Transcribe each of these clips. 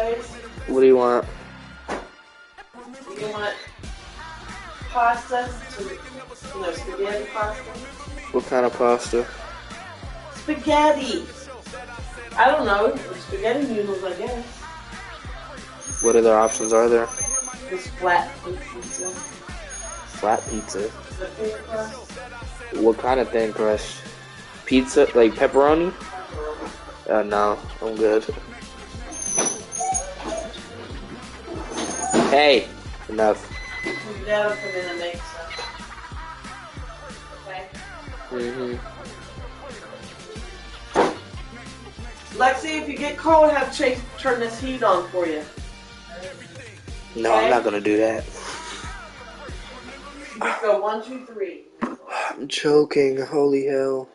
guys? What do you want? You want pasta? No, spaghetti pasta? What kind of pasta? Spaghetti! I don't know. Spaghetti noodles, I guess. What other options are there? This flat pizza. Flat pizza? The thin crust. What kind of thin crust? Pizza? Like pepperoni? No, I'm good. Hey! Enough. We gotta put in a mix. Okay? Lexi, if you get cold, have Chase turn this heat on for you. No, Okay? I'm not gonna do that. Let's go 1, 2, 3. I'm choking, holy hell.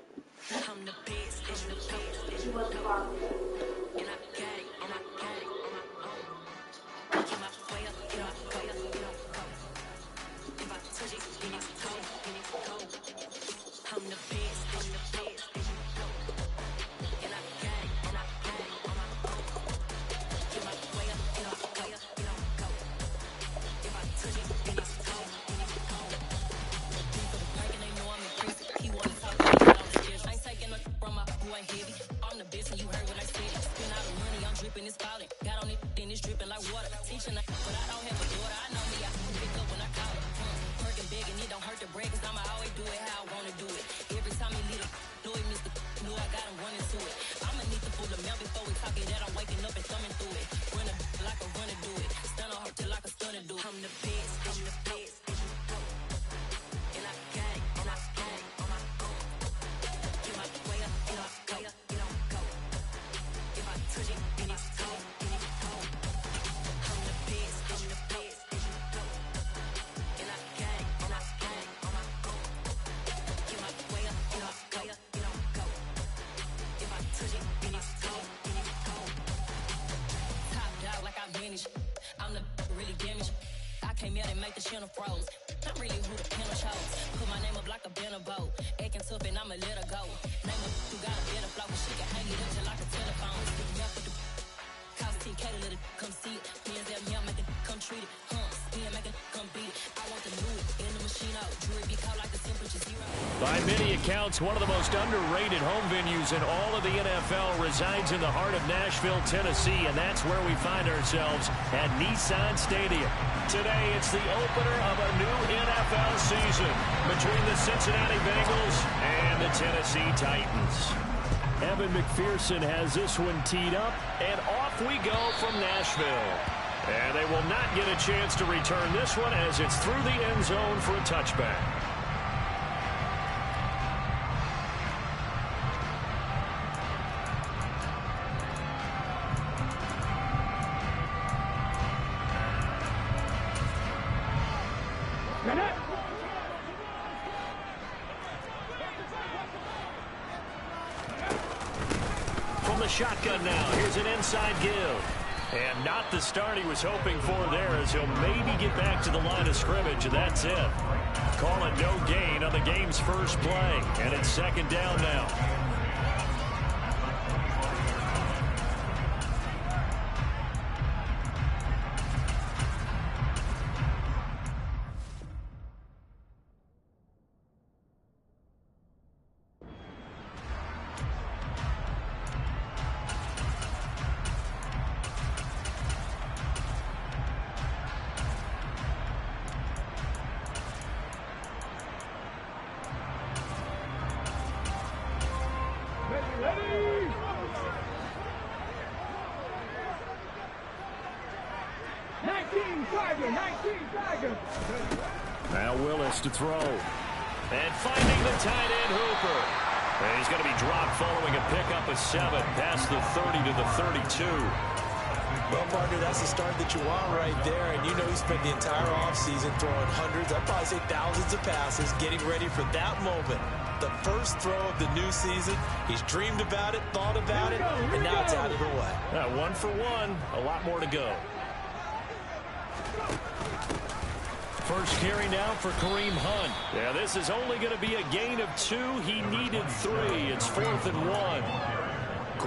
By many accounts, one of the most underrated home venues in all of the NFL resides in the heart of Nashville, Tennessee, and that's where we find ourselves at Nissan Stadium. Today, it's the opener of a new NFL season between the Cincinnati Bengals and the Tennessee Titans. Evan McPherson has this one teed up, and off we go from Nashville. And they will not get a chance to return this one as it's through the end zone for a touchback. From the shotgun now, here's an inside give. And not the start he was hoping for there, as he'll maybe get back to the line of scrimmage, and that's it. Call it no gain on the game's first play, and it's second down now. Now Willis to throw. And finding the tight end Hooper. And he's going to be dropped following a pickup of 7 past the 30 to the 32. Well, partner, that's the start that you want right there. And you know he spent the entire offseason throwing hundreds, I'd probably say thousands of passes, getting ready for that moment. The first throw of the new season. He's dreamed about it, thought about it, and now it's out of the way. 1 for 1, a lot more to go. First carry now for Kareem Hunt. Yeah, this is only going to be a gain of 2. He needed 3. It's 4th and 1.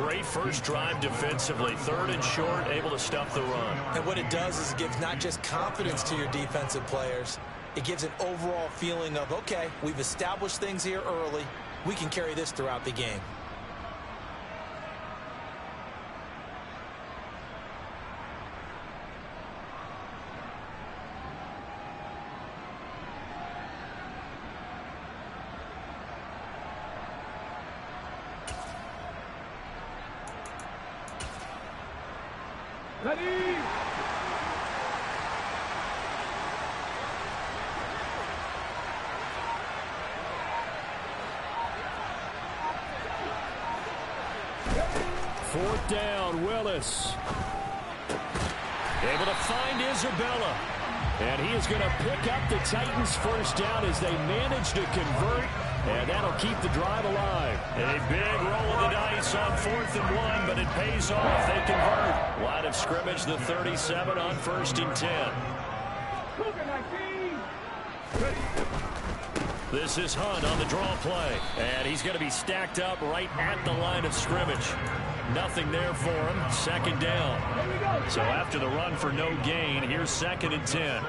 Great first drive defensively. 3rd and short, able to stuff the run. And what it does is it gives not just confidence to your defensive players, it gives an overall feeling of, okay, we've established things here early. We can carry this throughout the game. Ready! 4th down, Willis. Able to find Isabella. And he is going to pick up the Titans' first down as they manage to convert. And that'll keep the drive alive. A big roll of the dice on 4th and 1, but it pays off. They convert. Line of scrimmage, the 37 on 1st and 10. This is Hunt on the draw play. And he's going to be stacked up right at the line of scrimmage. Nothing there for him. 2nd down. So after the run for no gain, here's 2nd and 10.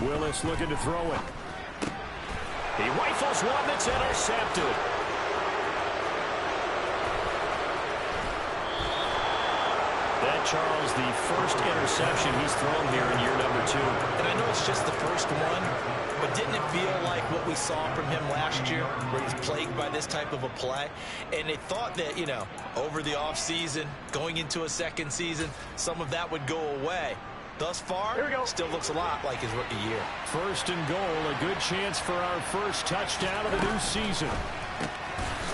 Willis looking to throw it. He rifles one that's intercepted. That, Charles, the first interception he's thrown here in year number 2. And I know it's just the first one, but didn't it feel like what we saw from him last year, where he's plagued by this type of a play? And they thought that, you know, over the offseason, going into a second season, some of that would go away. Thus far, still looks a lot like his rookie year. 1st and goal, a good chance for our first touchdown of the new season.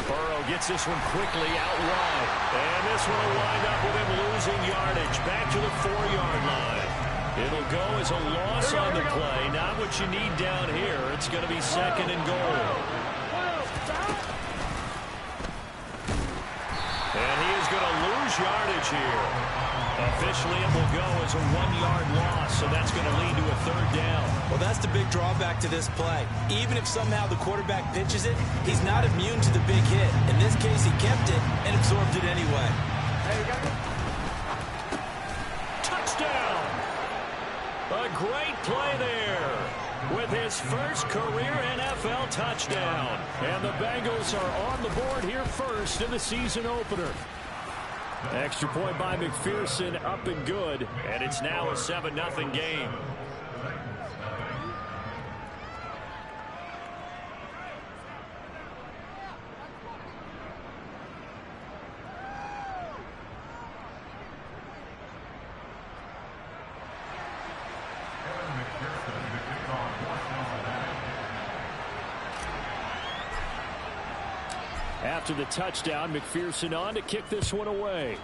Burrow gets this one quickly out wide. And this one will wind up with him losing yardage back to the 4-yard line. It'll go as a loss on the play. Not what you need down here. It's going to be 2nd and goal. And he is going to lose yardage here. Officially, it will go as a 1-yard loss, so that's going to lead to a 3rd down. Well, that's the big drawback to this play. Even if somehow the quarterback pitches it, he's not immune to the big hit. In this case, he kept it and absorbed it anyway. Touchdown! A great play there with his first career NFL touchdown. And the Bengals are on the board here first in the season opener. Extra point by McPherson, up and good, and it's now a 7-0 game. After the touchdown, McPherson on to kick this one away.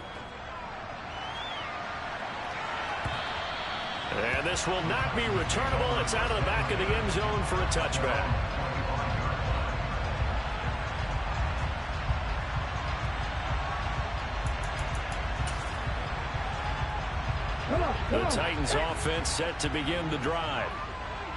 And this will not be returnable. It's out of the back of the end zone for a touchback. The Titans offense set to begin the drive.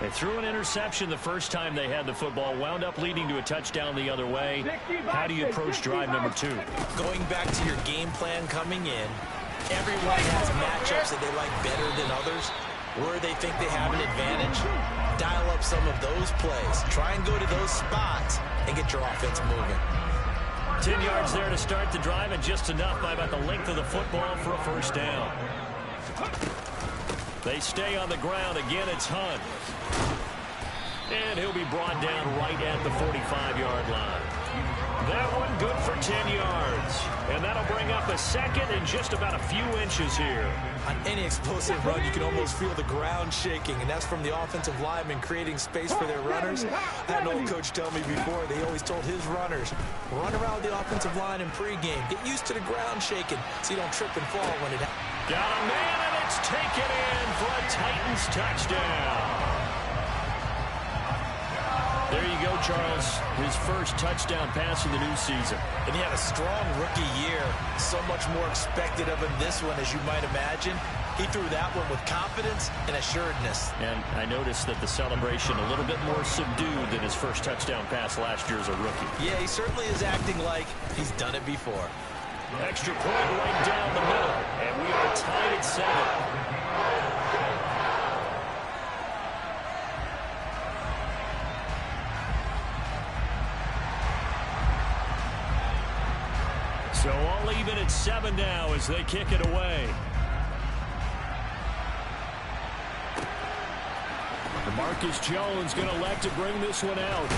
They threw an interception the first time they had the football, wound up leading to a touchdown the other way. How do you approach drive number 2? Going back to your game plan coming in, everyone has matchups that they like better than others, where they think they have an advantage. Dial up some of those plays. Try and go to those spots and get your offense moving. 10 yards there to start the drive, and just enough by about the length of the football for a first down. They stay on the ground. Again, it's Hunt. And he'll be brought down right at the 45-yard line. That one good for 10 yards. And that'll bring up a second and just about a few inches here. On any explosive run, you can almost feel the ground shaking, and that's from the offensive linemen creating space for their runners. I had an old coach tell me before, they always told his runners, run around the offensive line in pregame. Get used to the ground shaking so you don't trip and fall when it happens. Got a man, and it's taken in for a Titans touchdown. There you go, Charles. His first touchdown pass of the new season. And he had a strong rookie year. So much more expected of him this one, as you might imagine. He threw that one with confidence and assuredness. And I noticed that the celebration a little bit more subdued than his first touchdown pass last year as a rookie. Yeah, he certainly is acting like he's done it before. Extra point right down the middle. And we are tied at 7. So all even at 7 now as they kick it away. Marcus Jones going to elect to bring this one out.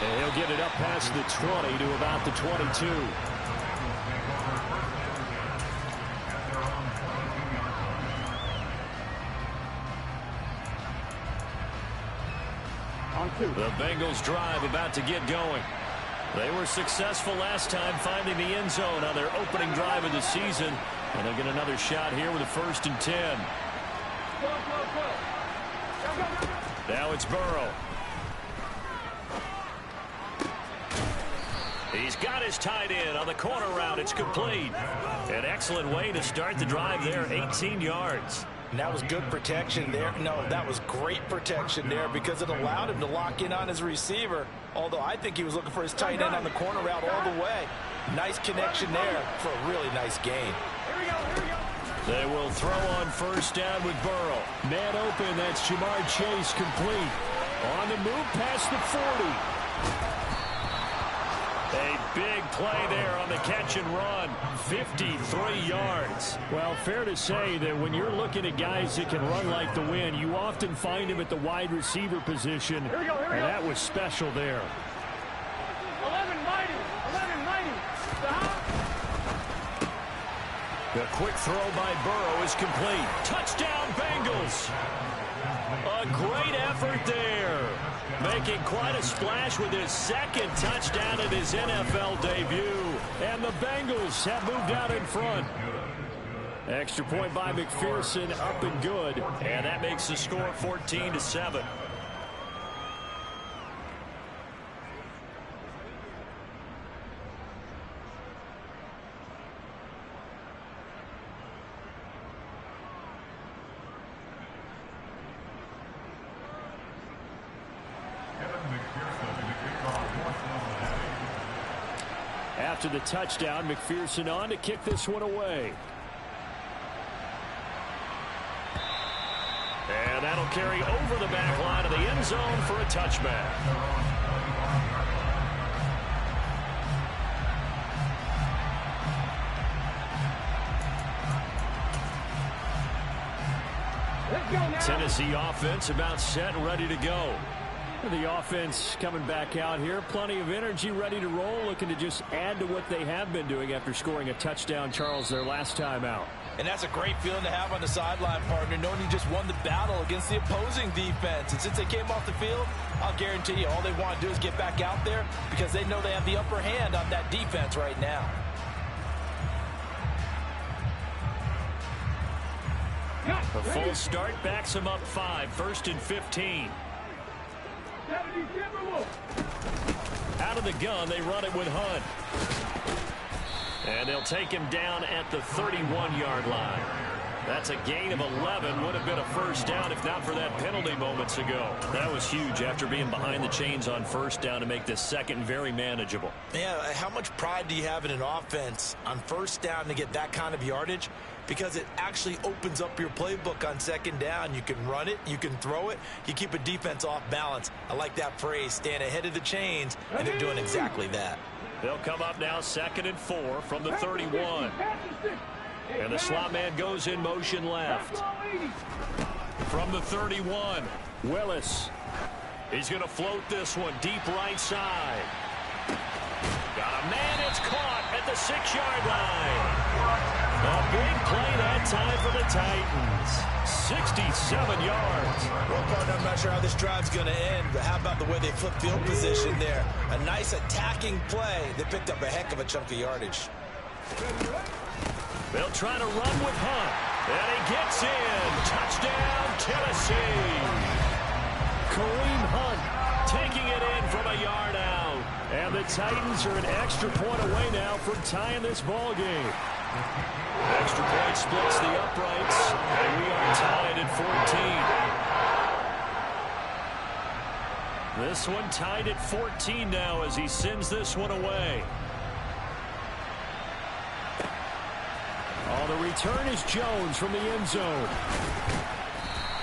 And he'll get it up past the 20 to about the 22. The Bengals drive about to get going. They were successful last time finding the end zone on their opening drive of the season. And they'll get another shot here with a 1st and 10. Now it's Burrow. He's got his tight end on the corner route. It's complete. An excellent way to start the drive there, 18 yards. And that was good protection there. No, that was great protection there because it allowed him to lock in on his receiver. Although I think he was looking for his tight end on the corner route all the way. Nice connection there for a really nice gain. They will throw on 1st down with Burrow. Man open, that's Jamar Chase complete. On the move past the 40. A big play there on the catch and run. 53 yards. Well, fair to say that when you're looking at guys that can run like the wind, you often find him at the wide receiver position. And that was special there. 11-90. Stop. The quick throw by Burrow is complete. Touchdown, Bengals. A great effort there. Making quite a splash with his 2nd touchdown in his NFL debut. And the Bengals have moved out in front. Extra point by McPherson, up and good. And that makes the score 14-7. After the touchdown, McPherson on to kick this one away. And that'll carry over the back line of the end zone for a touchback. Tennessee offense about set and ready to go. The offense coming back out here. Plenty of energy, ready to roll, looking to just add to what they have been doing after scoring a touchdown, Charles, their last time out. And that's a great feeling to have on the sideline, partner, knowing you just won the battle against the opposing defense. And since they came off the field, I'll guarantee you all they want to do is get back out there because they know they have the upper hand on that defense right now. A full start backs them up 5, 1st and 15. Out of the gun, they run it with Hunt. And they'll take him down at the 31-yard line. That's a gain of 11. Would have been a 1st down if not for that penalty moments ago. That was huge after being behind the chains on 1st down to make this 2nd very manageable. Yeah, how much pride do you have in an offense on 1st down to get that kind of yardage? Because it actually opens up your playbook on 2nd down. You can run it, you can throw it, you keep a defense off balance. I like that phrase, stand ahead of the chains, and they're doing exactly that. They'll come up now 2nd and 4 from the 31. And the slot man goes in motion left. From the 31, Willis. He's going to float this one deep right side. Got a man, it's caught at the 6-yard line. A big play that time for the Titans. 67 yards. Well, partner, I'm not sure how this drive's going to end, but how about the way they flip field position there? A nice attacking play. They picked up a heck of a chunk of yardage. They'll try to run with Hunt. And he gets in. Touchdown, Tennessee. Kareem Hunt taking from a yard out. And the Titans are an extra point away now from tying this ball game. Extra point splits the uprights, and we are tied at 14. This one tied at 14 now as he sends this one away. The return is Jones from the end zone.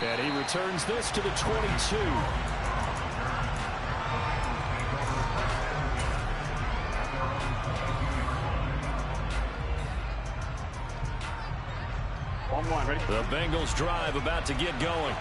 And he returns this to the 22. The Bengals drive about to get going.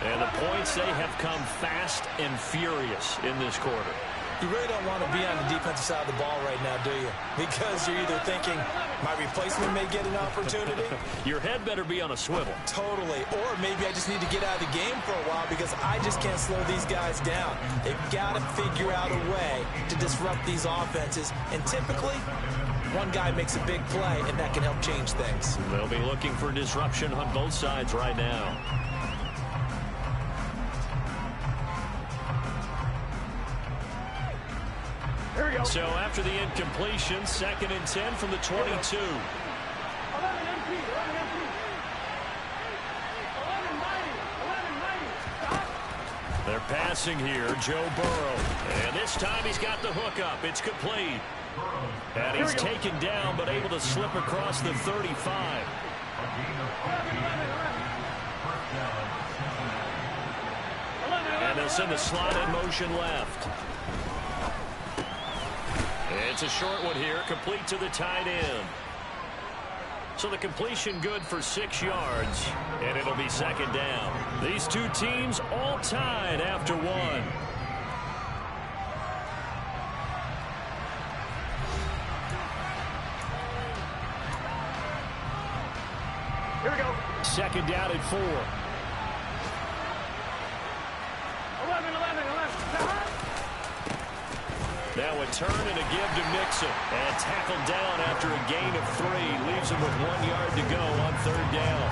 And the points, they have come fast and furious in this quarter. You really don't want to be on the defensive side of the ball right now, do you? Because you're either thinking, my replacement may get an opportunity. Your head better be on a swivel. Totally. Or maybe I just need to get out of the game for a while because I just can't slow these guys down. They've got to figure out a way to disrupt these offenses. And typically, one guy makes a big play, and that can help change things. They'll be looking for disruption on both sides right now. So after the incompletion, 2nd and 10 from the 22. They're passing here, Joe Burrow. And this time he's got the hook up. It's complete. And he's taken down but able to slip across the 35. And they'll send the slot in motion left. It's a short one here, complete to the tight end. So the completion good for 6 yards, and it'll be 2nd down. These two teams all tied after 1. Here we go. 2nd down at 4. 11. Now a turn and a give to Mixon. And tackled down after a gain of 3. Leaves him with 1 yard to go on 3rd down.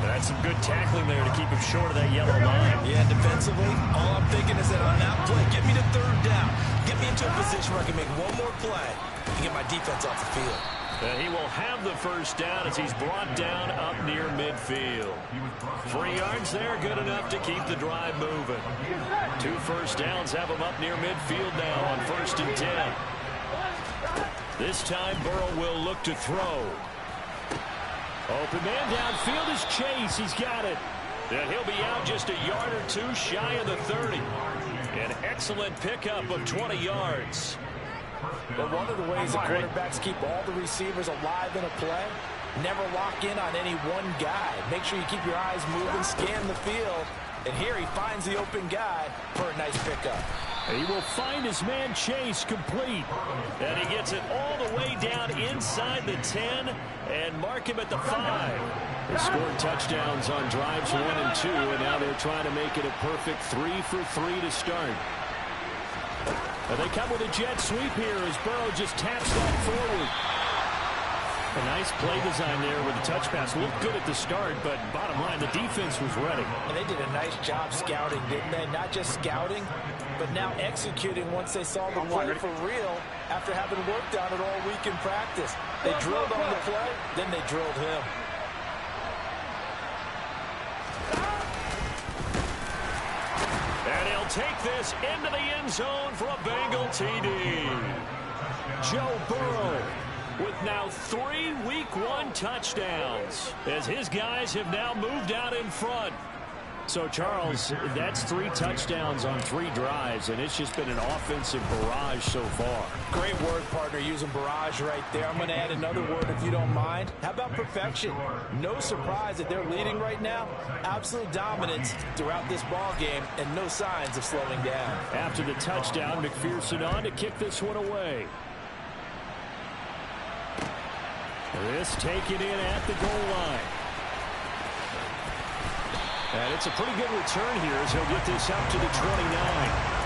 That's some good tackling there to keep him short of that yellow line. Yeah, defensively, all I'm thinking is that on that play, get me to 3rd down. Get me into a position where I can make one more play and get my defense off the field. And he will have the 1st down as he's brought down up near midfield. 3 yards there, good enough to keep the drive moving. 2 1st downs have him up near midfield now on 1st and 10. This time Burrow will look to throw. Open man downfield is Chase. He's got it. And he'll be out just a yard or 2 shy of the 30. An excellent pickup of 20 yards. But one of the ways the quarterbacks keep all the receivers alive in a play, never lock in on any one guy. Make sure you keep your eyes moving, scan the field. And here he finds the open guy for a nice pickup. He will find his man Chase complete. And he gets it all the way down inside the 10 and mark him at the 5. They scored touchdowns on drives 1 and 2, and now they're trying to make it a perfect 3 for 3 to start. And they come with a jet sweep here as Burrow just taps that forward. A nice play design there with the touch pass. Looked good at the start, but bottom line, the defense was ready. And they did a nice job scouting, didn't they? Not just scouting, but now executing once they saw the play for real after having worked on it all week in practice. They drilled on the play, then they drilled him. And he'll take this into the end zone for a Bengal TD. Joe Burrow with now 3 Week 1 touchdowns as his guys have now moved out in front. So, Charles, that's 3 touchdowns on 3 drives, and it's just been an offensive barrage so far. Great word, partner, using barrage right there. I'm going to add another word if you don't mind. How about perfection? No surprise that they're leading right now. Absolute dominance throughout this ball game and no signs of slowing down. After the touchdown, McPherson on to kick this one away. This taken in at the goal line. And it's a pretty good return here as he'll get this up to the 29.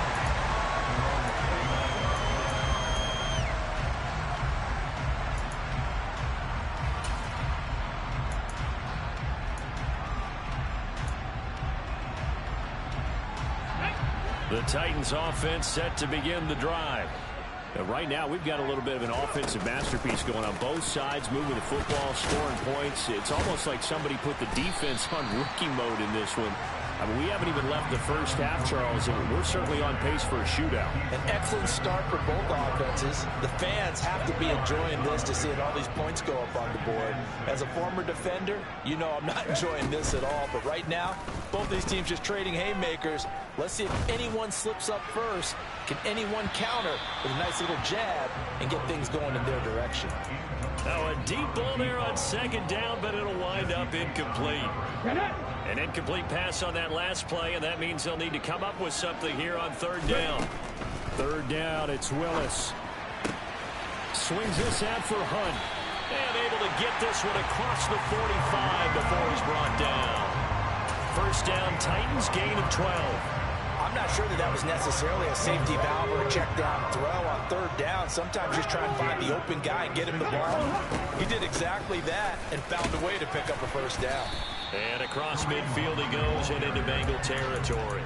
The Titans offense set to begin the drive. Right now, we've got a little bit of an offensive masterpiece going on both sides, moving the football, scoring points. It's almost like somebody put the defense on rookie mode in this one. I mean, we haven't even left the first half, Charles, and we're certainly on pace for a shootout. An excellent start for both offenses. The fans have to be enjoying this to see all these points go up on the board. As a former defender, you know I'm not enjoying this at all. But right now, both these teams just trading haymakers. Let's see if anyone slips up first. Can anyone counter with a nice little jab and get things going in their direction? Now a deep ball there on second down, but it'll wind up incomplete. An incomplete pass on that last play, and that means they'll need to come up with something here on third down. Third down, it's Willis. Swings this out for Hunt. And able to get this one across the 45 before he's brought down. First down, Titans, gain of 12. I'm not sure that was necessarily a safety valve or a check down throw on third down. Sometimes just try and find the open guy and get him the ball. He did exactly that and found a way to pick up a first down. And across midfield he goes and into Bengal territory.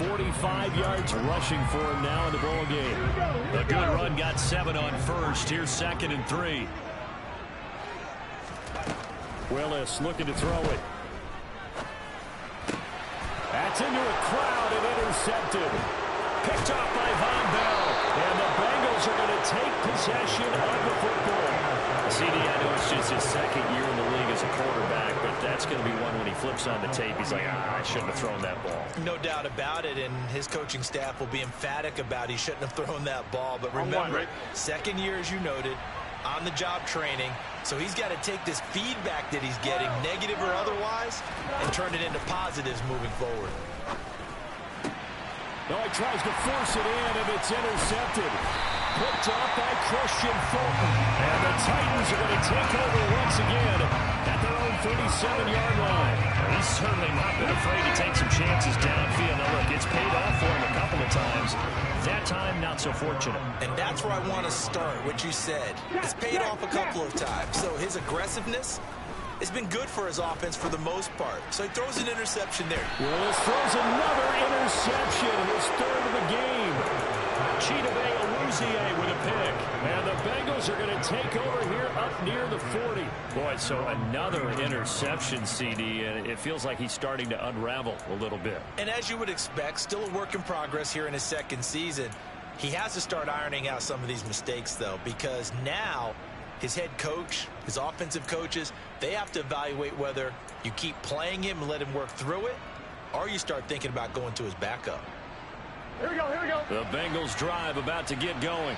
45 yards rushing for him now in the ball game. A good run, got 7 on first. Here's 2nd and 3. Willis looking to throw it. That's into a crowd and intercepted. Picked off by Von Bell. And the Bengals are going to take possession of the football. CD, I know it's just his second year in the league as a quarterback, but that's going to be one when he flips on the tape. He's like, I shouldn't have thrown that ball. No doubt about it, and his coaching staff will be emphatic about he shouldn't have thrown that ball. But remember, second year, as you noted, on-the-job training, so he's got to take this feedback that he's getting, negative or otherwise, and turn it into positives moving forward. No, he tries to force it in, and it's intercepted. Picked off by Christian Fulton. And the Titans are going to take over once again at their own 37-yard line. He's certainly not been afraid to take some chances downfield. Now, look, it's paid off for him a couple of times. That time, not so fortunate. And that's where I want to start, what you said. It's paid off a couple of times. So his aggressiveness has been good for his offense for the most part. So he throws an interception there. Willis throws another interception, his third of the game. Chidobe Awuzie with a pick. And the Bengals are going to take over here up near the 40. Boy, so another interception, CD, and it feels like he's starting to unravel a little bit. And as you would expect, still a work in progress here in his second season. He has to start ironing out some of these mistakes, though, because now his head coach, his offensive coaches, they have to evaluate whether you keep playing him and let him work through it, or you start thinking about going to his backup. Here we go, here we go. The Bengals drive about to get going.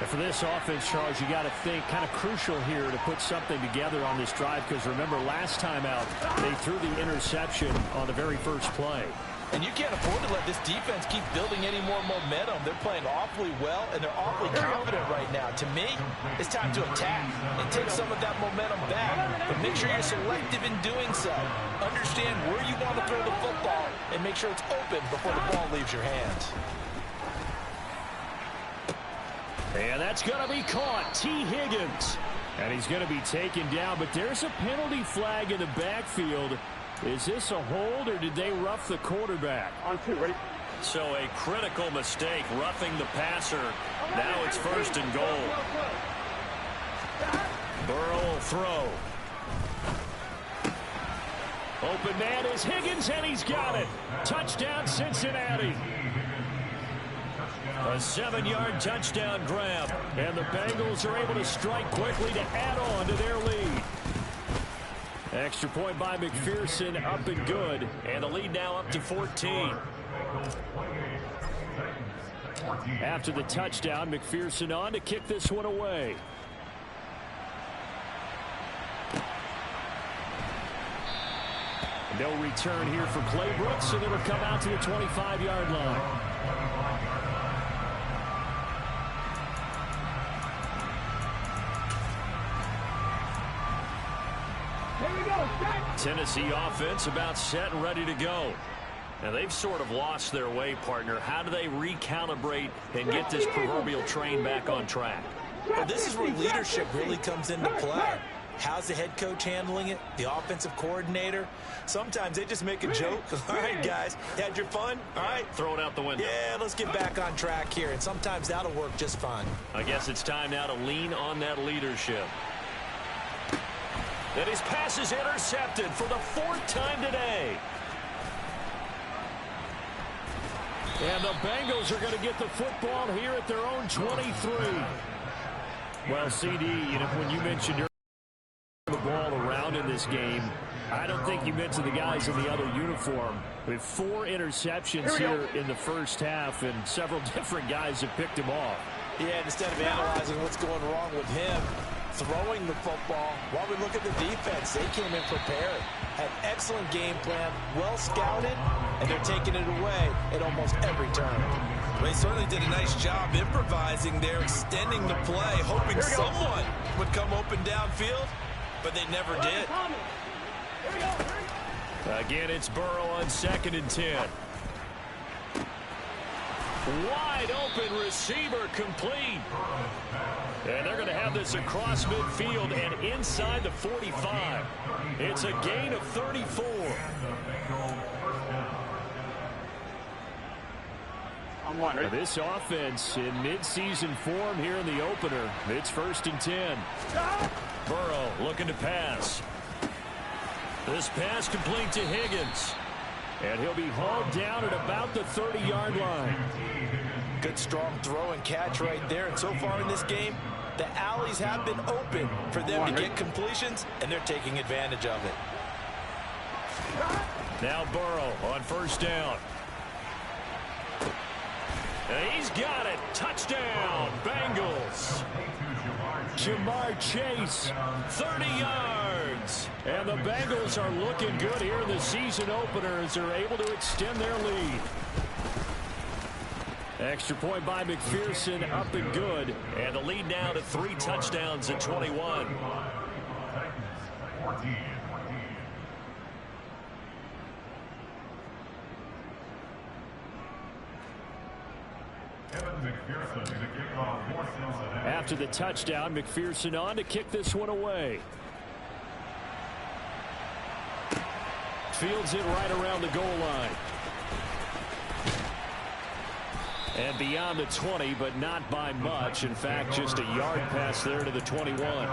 And for this offense, Charles, you got to think kind of crucial here to put something together on this drive, because remember last time out they threw the interception on the very first play. And you can't afford to let this defense keep building any more momentum. They're playing awfully well, and they're awfully confident right now. To me, it's time to attack and take some of that momentum back, but make sure you're selective in doing so. Understand where you want to throw the football and make sure it's open before the ball leaves your hands. And that's going to be caught. T. Higgins. And he's going to be taken down, but there's a penalty flag in the backfield. Is this a hold, or did they rough the quarterback? On 2, ready? So a critical mistake, roughing the passer. Now it's 1st and goal. Burrow will throw. Open man is Higgins, and he's got it. Touchdown, Cincinnati. A 7-yard touchdown grab. And the Bengals are able to strike quickly to add on to their lead. Extra point by McPherson, up and good. And the lead now up to 14. After the touchdown, McPherson on to kick this one away. No return here for Clay Brooks, and it'll come out to the 25-yard line. Tennessee offense about set and ready to go. Now they've sort of lost their way, partner. How do they recalibrate and get this proverbial train back on track? Well, this is where leadership really comes into play. How's the head coach handling it? The offensive coordinator? Sometimes they just make a joke. All right, guys, had your fun? All right. Throw it out the window. Yeah, let's get back on track here, and sometimes that'll work just fine. I guess it's time now to lean on that leadership. And his pass is intercepted for the 4th time today. And the Bengals are going to get the football here at their own 23. Well, CD, when you mentioned your the ball around in this game, I don't think you mentioned the guys in the other uniform. With 4 interceptions here in the first half, and several different guys have picked him off. Yeah, instead of analyzing what's going wrong with him throwing the football, while we look at the defense, they came in prepared. Had excellent game plan, well scouted, and they're taking it away at almost every turn. Well, they certainly did a nice job improvising there, extending the play, hoping someone would come open downfield, but they never did. Again, it's Burrow on 2nd and 10. Wide open receiver complete. And they're going to have this across midfield and inside the 45. It's a gain of 34. This offense in midseason form here in the opener. It's 1st and 10. Burrow looking to pass. This pass complete to Higgins. And he'll be hauled down at about the 30-yard line. Good strong throw and catch right there. And so far in this game, the alleys have been open for them to get completions, and they're taking advantage of it. Now Burrow on 1st down. And he's got it. Touchdown, Bengals. Jamar Chase, 30 yards. And the Bengals are looking good here in the season opener as they're able to extend their lead. Extra point by McPherson, up and good. And the lead now to 3 touchdowns at 21. After the touchdown, McPherson on to kick this one away. Fields it right around the goal line. And beyond the 20, but not by much. In fact, just a yard pass there to the 21.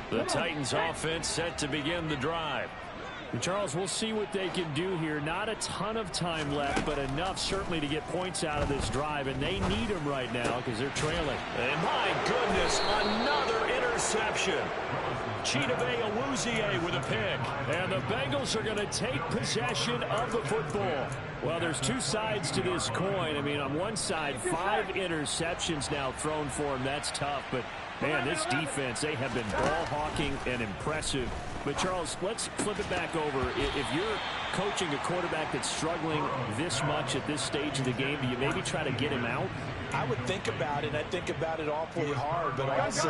The Titans offense set to begin the drive. And Charles, we'll see what they can do here. Not a ton of time left, but enough certainly to get points out of this drive, and they need them right now because they're trailing. And my goodness, another interception. Chidobe Awuzie with a pick. And the Bengals are going to take possession of the football. Well, there's 2 sides to this coin. I mean, on one side, 5 interceptions now thrown for him. That's tough, but man, this defense, they have been ball hawking and impressive. But, Charles, let's flip it back over. If you're coaching a quarterback that's struggling this much at this stage of the game, do you maybe try to get him out? I would think about it. I think about it awfully hard, but also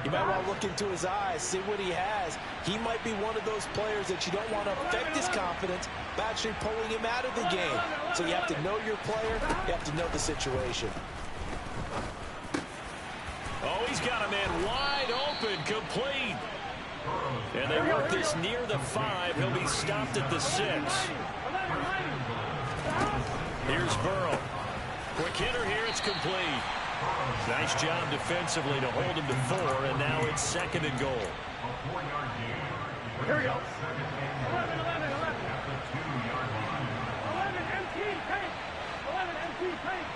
you might want to look into his eyes, see what he has. He might be one of those players that you don't want to affect his confidence by actually pulling him out of the game. So you have to know your player. You have to know the situation. Oh, he's got a man wide open, complete. And they work this near the 5. He'll be stopped at the 6. Here's Burrow. Quick hitter here, it's complete. Nice job defensively to hold him to 4, and now it's 2nd and goal. Here we go. 11, 11, 11. 11 MT paint. 11 MT paint.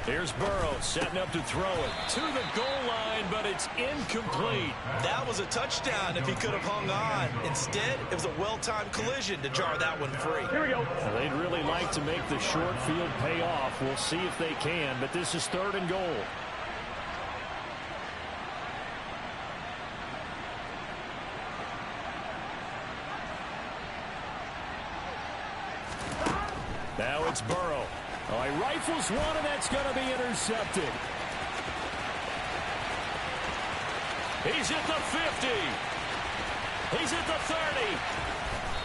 Here's Burrow setting up to throw it to the goal line, but it's incomplete. That was a touchdown if he could have hung on. Instead, it was a well-timed collision to jar that one free. Here we go. Well, they'd really like to make the short field pay off. We'll see if they can, but this is 3rd and goal. Now it's Burrow. Oh, he rifles one, and that's going to be intercepted. He's at the 50. He's at the 30.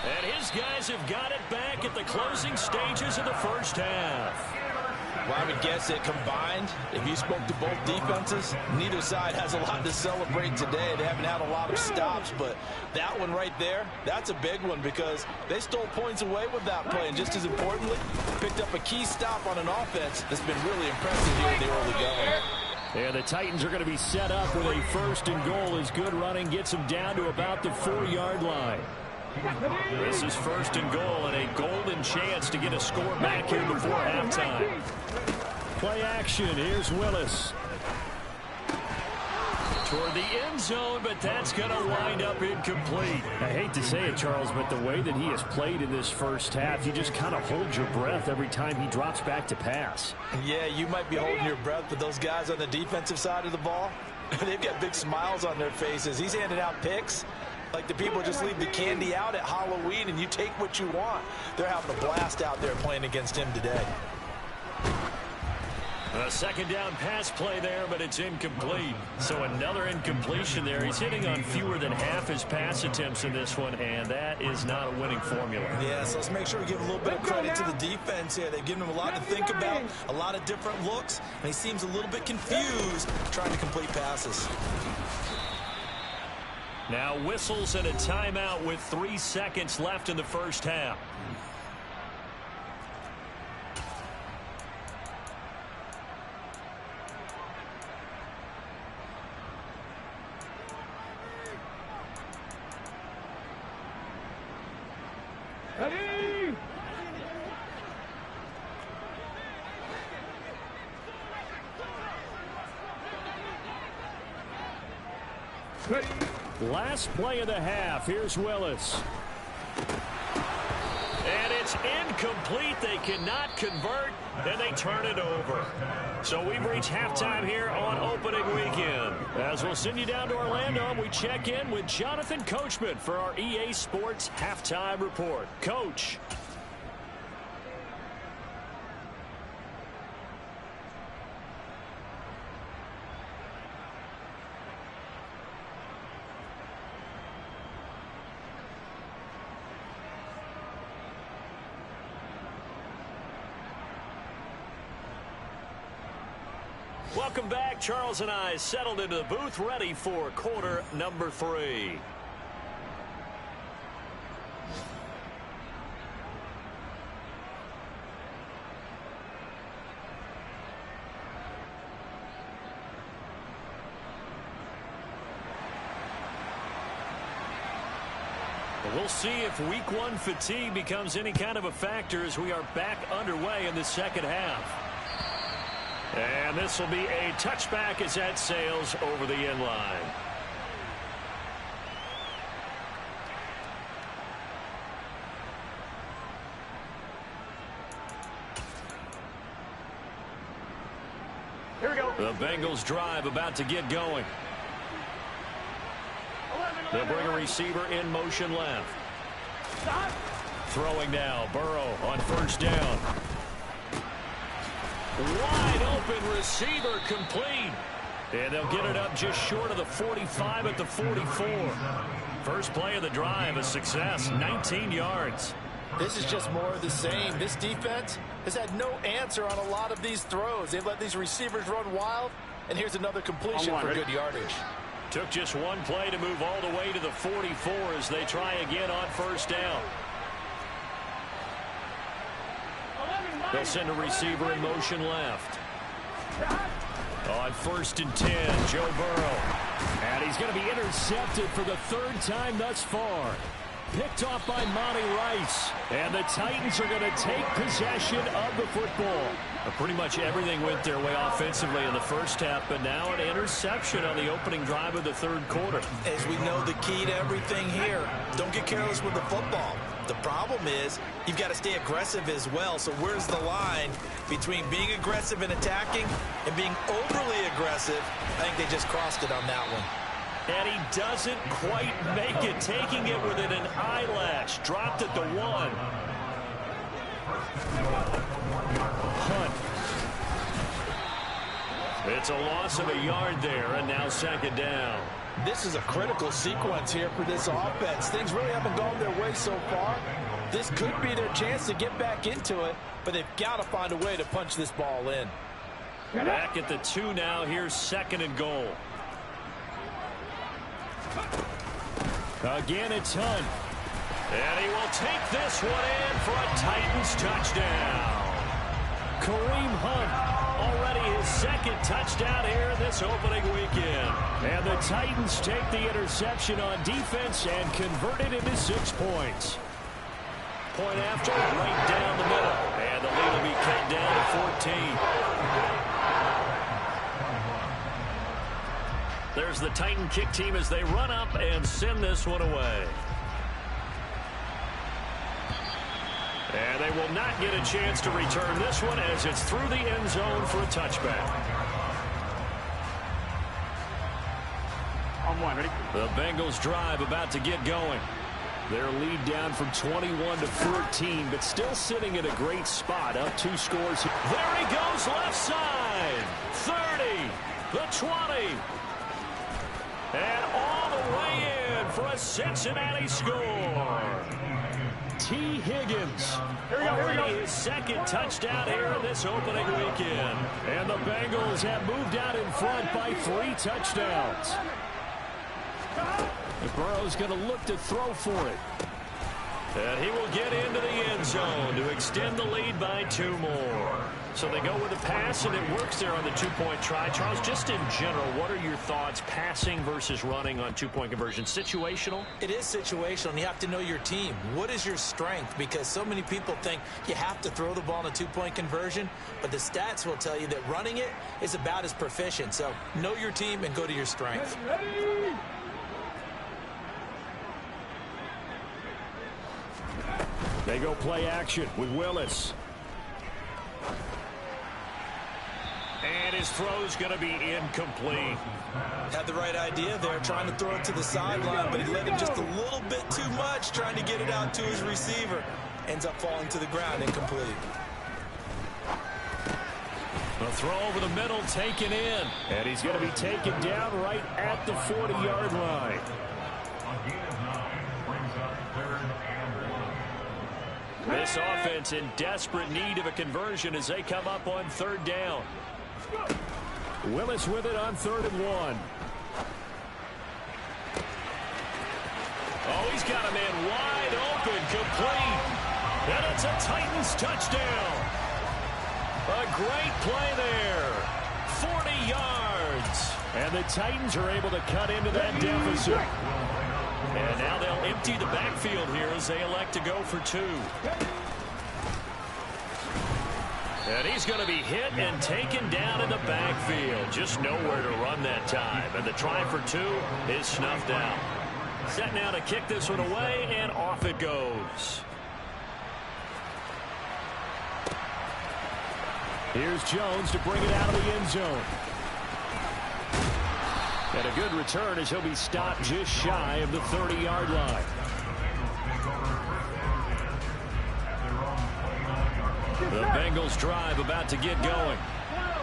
And his guys have got it back at the closing stages of the first half. Well, I would guess that combined, if you spoke to both defenses, neither side has a lot to celebrate today. They haven't had a lot of stops, but that one right there, that's a big one because they stole points away with that play. And just as importantly, picked up a key stop on an offense that's been really impressive here in the early going. And the Titans are going to be set up with a 1st and goal as good running gets them down to about the 4-yard line. This is 1st and goal and a golden chance to get a score back here before halftime. Play action. Here's Willis. Toward the end zone, but that's going to wind up incomplete. I hate to say it, Charles, but the way that he has played in this first half, you just kind of hold your breath every time he drops back to pass. Yeah, you might be holding your breath, but those guys on the defensive side of the ball, they've got big smiles on their faces. He's handing out picks. Like the people just leave the candy out at Halloween and you take what you want. They're having a blast out there playing against him today. A 2nd down pass play there, but it's incomplete. So another incompletion there. He's hitting on fewer than half his pass attempts in this one, and that is not a winning formula. Yeah, so let's make sure we give a little bit of credit to the defense here. They've given him a lot to think about, a lot of different looks, and he seems a little bit confused trying to complete passes. Now whistles and a timeout with 3 seconds left in the first half. Ready? Ready? Last play of the half. Here's Willis. And it's incomplete. They cannot convert, and they turn it over. So we've reached halftime here on opening weekend. As we'll send you down to Orlando, we check in with Jonathan Coachman for our EA Sports Halftime Report. Coach. Welcome back. Charles and I settled into the booth, ready for quarter number 3. We'll see if week 1 fatigue becomes any kind of a factor as we are back underway in the second half. And this will be a touchback as that sails over the end line. Here we go. The Bengals drive about to get going. They'll bring a receiver in motion left. Stop. Throwing now, Burrow on 1st down. Wide open receiver complete. And they'll get it up just short of the 45 at the 44. First play of the drive, a success, 19 yards. This is just more of the same. This defense has had no answer on a lot of these throws. They've let these receivers run wild, and here's another completion for good yardage. Took just one play to move all the way to the 44 as they try again on 1st down. They'll send a receiver in motion left. On 1st and 10, Joe Burrow. And he's going to be intercepted for the 3rd time thus far. Picked off by Monty Rice. And the Titans are going to take possession of the football. Pretty much everything went their way offensively in the first half, but now an interception on the opening drive of the 3rd quarter. As we know, the key to everything here, don't get careless with the football. The problem is you've got to stay aggressive as well. So where's the line between being aggressive and attacking and being overly aggressive? I think they just crossed it on that one. And he doesn't quite make it, taking it within an eyelash. Dropped at the 1. Hunt. It's a loss of a yard there, and now second down. This is a critical sequence here for this offense. Things really haven't gone their way so far. This could be their chance to get back into it, but they've got to find a way to punch this ball in. Back at the 2 now. Here's second and goal. Again, it's Hunt. And he will take this one in for a Titans touchdown. Kareem Hunt, already his second touchdown here in this opening weekend. And the Titans take the interception on defense and convert it into 6 points. Point after, right down the middle. And the lead will be cut down to 14. There's the Titan kick team as they run up and send this one away. And they will not get a chance to return this one as it's through the end zone for a touchback. On one, ready? The Bengals drive about to get going. Their lead down from 21 to 14, but still sitting in a great spot, up 2 scores. There he goes, left side. 30, the 20. And all the way in for a Cincinnati score. T. Higgins, already his second touchdown here in this opening weekend. And the Bengals have moved out in front by 3 touchdowns. Burrow's going to look to throw for it. And he will get into the end zone to extend the lead by 2 more. So they go with a pass, and it works there on the 2-point try. Charles, just in general, what are your thoughts passing versus running on 2-point conversion? Situational? It is situational, and you have to know your team. What is your strength? Because so many people think you have to throw the ball in a 2-point conversion, but the stats will tell you that running it is about as proficient. So know your team and go to your strength. They go play action with Willis. And his throw's going to be incomplete. Had the right idea there, trying to throw it to the sideline, but he let him just a little bit too much, trying to get it out to his receiver. Ends up falling to the ground, incomplete. A throw over the middle, taken in. And he's going to be taken down right at the 40-yard line. This offense in desperate need of a conversion as they come up on 3rd down. Willis with it on 3rd and 1. Oh, he's got a man wide open, complete. And it's a Titans touchdown. A great play there. 40 yards. And the Titans are able to cut into that deficit. And now they'll empty the backfield here as they elect to go for 2. And he's going to be hit and taken down in the backfield. Just nowhere to run that time. And the try for 2 is snuffed out. Set now to kick this one away, and off it goes. Here's Jones to bring it out of the end zone. And a good return as he'll be stopped just shy of the 30-yard line. The Bengals drive about to get going.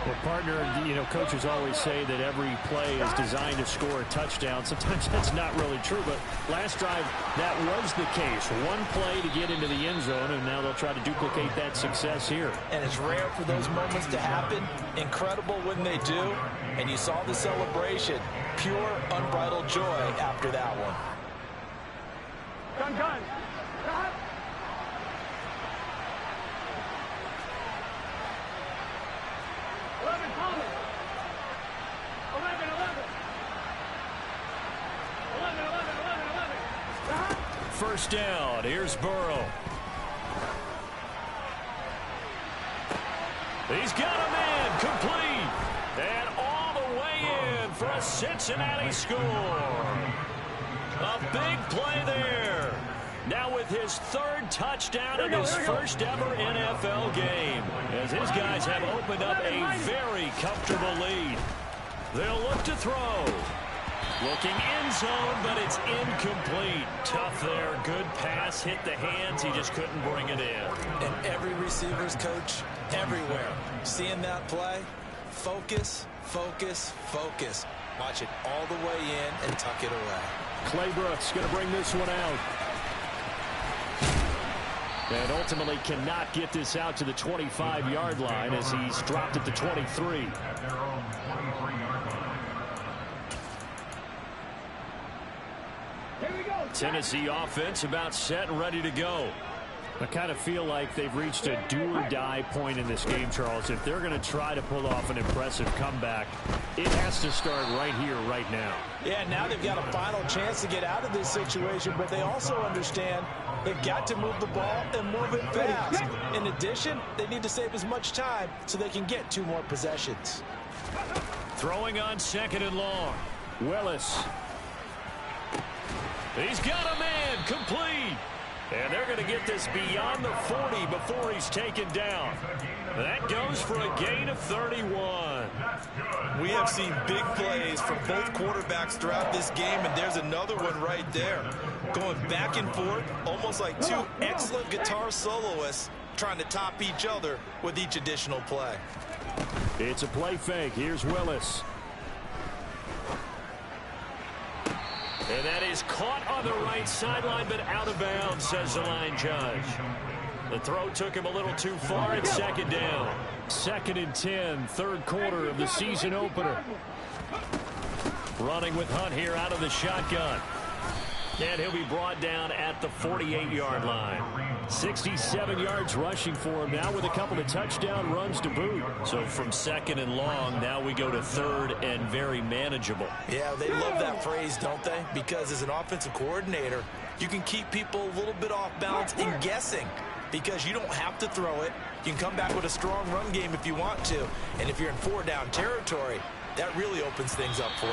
Well, partner, you know, coaches always say that every play is designed to score a touchdown. Sometimes that's not really true, but last drive, that was the case. One play to get into the end zone, and now they'll try to duplicate that success here. And it's rare for those moments to happen. Incredible when they do. And you saw the celebration. Pure, unbridled joy after that one. Gun. 11, 11. First down. Here's Burrow. He's got a man complete. And all the way in for a Cincinnati score. A big play there. Now with his 3rd touchdown in his first ever NFL game. As his guys have opened up a very comfortable lead. They'll look to throw. Looking end zone, but it's incomplete. Tough there. Good pass. Hit the hands. He just couldn't bring it in. And every receiver's coach everywhere, seeing that play, Focus, focus, focus. Watch it all the way in and tuck it away. Claybrooks going to bring this one out. And ultimately cannot get this out to the 25-yard line as he's dropped at the 23. Tennessee offense about set and ready to go. I kind of feel like they've reached a do-or-die point in this game, Charles. If they're going to try to pull off an impressive comeback, it has to start right here, right now. Yeah, now they've got a final chance to get out of this situation, but they also understand they've got to move the ball and move it fast. In addition, they need to save as much time so they can get 2 more possessions. Throwing on 2nd and long. Willis. He's got a man, complete. And they're going to get this beyond the 40 before he's taken down. That goes for a gain of 31. We have seen big plays from both quarterbacks throughout this game, and there's another one right there. Going back and forth, almost like 2 excellent guitar soloists trying to top each other with each additional play. It's a play fake. Here's Willis. And that is caught on the right sideline, but out of bounds, says the line judge. The throw took him a little too far. It's 2nd down. 2nd and 10, 3rd quarter of the season opener. Running with Hunt here out of the shotgun. And he'll be brought down at the 48-yard line. 67 yards rushing for him now with a couple of touchdown runs to boot. So from 2nd and long, now we go to 3rd and very manageable. Yeah, they love that phrase, don't they? Because as an offensive coordinator, you can keep people a little bit off balance and guessing because you don't have to throw it. You can come back with a strong run game if you want to. And if you're in 4-down territory, that really opens things up for you.